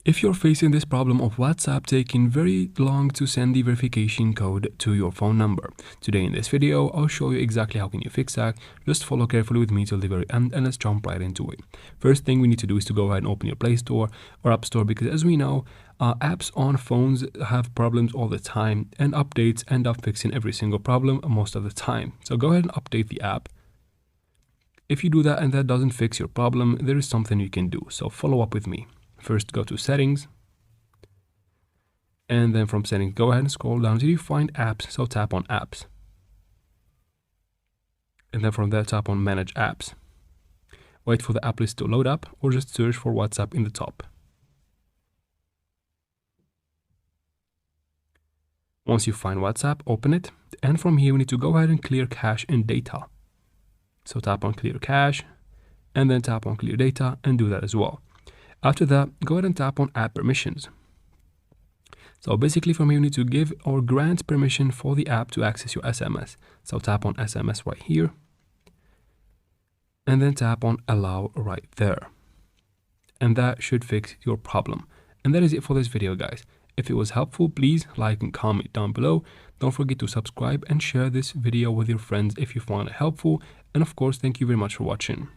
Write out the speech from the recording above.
If you're facing this problem of WhatsApp taking very long to send the verification code to your phone number, today in this video, I'll show you exactly how can you fix that. Just follow carefully with me till the very end and let's jump right into it. First thing we need to do is to go ahead and open your Play Store or App Store because as we know, apps on phones have problems all the time and updates end up fixing every single problem most of the time. So go ahead and update the app. If you do that and that doesn't fix your problem, there is something you can do. So follow up with me. First, go to Settings, and then from Settings, go ahead and scroll down until you find Apps, so tap on Apps. And then from there, tap on Manage Apps. Wait for the app list to load up, or just search for WhatsApp in the top. Once you find WhatsApp, open it, and from here, we need to go ahead and clear cache and data. So tap on Clear Cache, and then tap on Clear Data, and do that as well. After that, go ahead and tap on App Permissions. So basically from here, you need to give or grant permission for the app to access your SMS. So tap on SMS right here. And then tap on Allow right there. And that should fix your problem. And that is it for this video, guys. If it was helpful, please like and comment down below. Don't forget to subscribe and share this video with your friends if you found it helpful. And of course, thank you very much for watching.